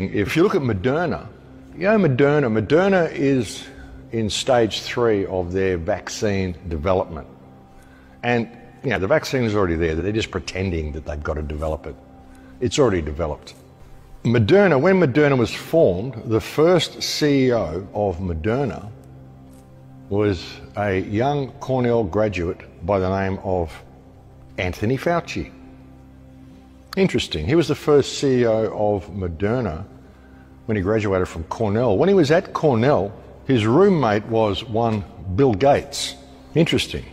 If you look at Moderna, Moderna is in stage 3 of their vaccine development. And, the vaccine is already there. They're just pretending that they've got to develop it. It's already developed. Moderna, when Moderna was formed, the first CEO of Moderna was a young Cornell graduate by the name of Anthony Fauci. Interesting. He was the first CEO of Moderna when he graduated from Cornell. When he was at Cornell, his roommate was one Bill Gates. Interesting.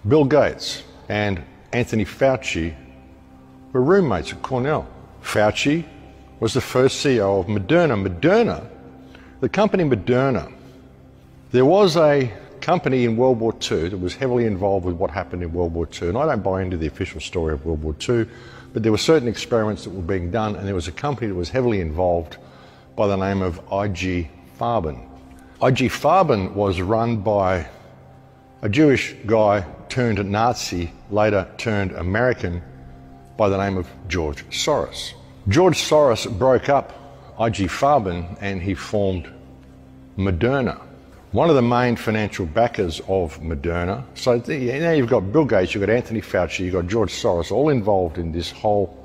Bill Gates and Anthony Fauci were roommates at Cornell. Fauci was the first CEO of Moderna. The company Moderna, there was a company in World War II that was heavily involved with what happened in World War II. And I don't buy into the official story of World War II, but there were certain experiments that were being done, and there was a company that was heavily involved by the name of IG Farben. IG Farben was run by a Jewish guy turned Nazi, later turned American, by the name of George Soros. George Soros broke up IG Farben and he formed Moderna. One of the main financial backers of Moderna, so now you've got Bill Gates, you've got Anthony Fauci, you've got George Soros, all involved in this whole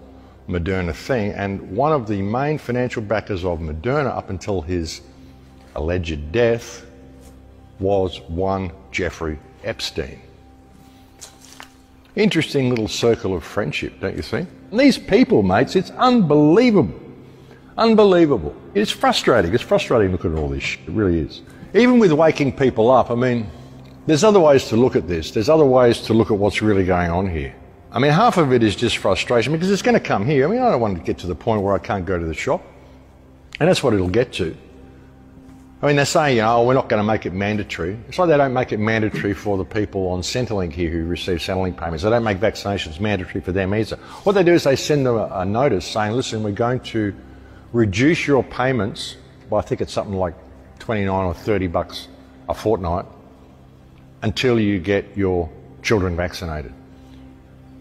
Moderna thing, and one of the main financial backers of Moderna up until his alleged death was one Jeffrey Epstein. Interesting little circle of friendship, don't you think? And these people, mates, it's unbelievable. Unbelievable. It's frustrating. It's frustrating looking at all this shit. It really is. Even with waking people up, there's other ways to look at this. There's other ways to look at what's really going on here. Half of it is just frustration because it's going to come here. I don't want to get to the point where I can't go to the shop. And that's what it'll get to. They're saying, we're not going to make it mandatory. It's like they don't make it mandatory for the people on Centrelink here who receive Centrelink payments. They don't make vaccinations mandatory for them either. What they do is they send them a notice saying, listen, we're going to reduce your payments by, I think it's something like 29 or 30 bucks a fortnight until you get your children vaccinated.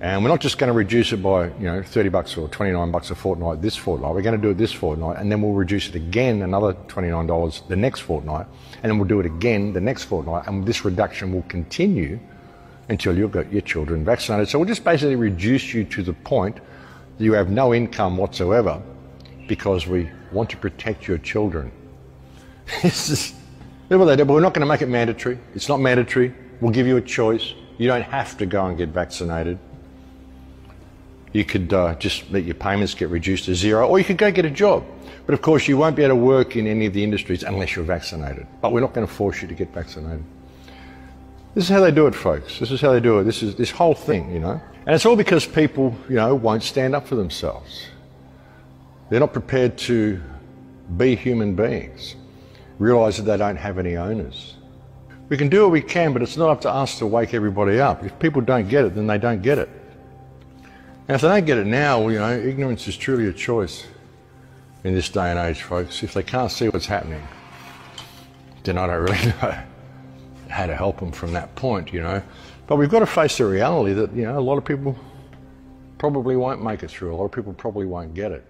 And we're not just going to reduce it by 30 bucks or 29 bucks a fortnight this fortnight. We're going to do it this fortnight, and then we'll reduce it again another $29 the next fortnight, and then we'll do it again the next fortnight, and this reduction will continue until you've got your children vaccinated. So we'll just basically reduce you to the point that you have no income whatsoever because we want to protect your children. That's what they do, but we're not going to make it mandatory. It's not mandatory. We'll give you a choice. You don't have to go and get vaccinated. You could just let your payments get reduced to zero, or you could go get a job. But of course, you won't be able to work in any of the industries unless you're vaccinated. But we're not going to force you to get vaccinated. This is how they do it, folks. This is how they do it. This is this whole thing, And it's all because people, won't stand up for themselves. They're not prepared to be human beings, realise that they don't have any owners. We can do what we can, but it's not up to us to wake everybody up. If people don't get it, then they don't get it. And if they don't get it now, ignorance is truly a choice in this day and age, folks. If they can't see what's happening, then I don't really know how to help them from that point, But we've got to face the reality that, a lot of people probably won't make it through. A lot of people probably won't get it.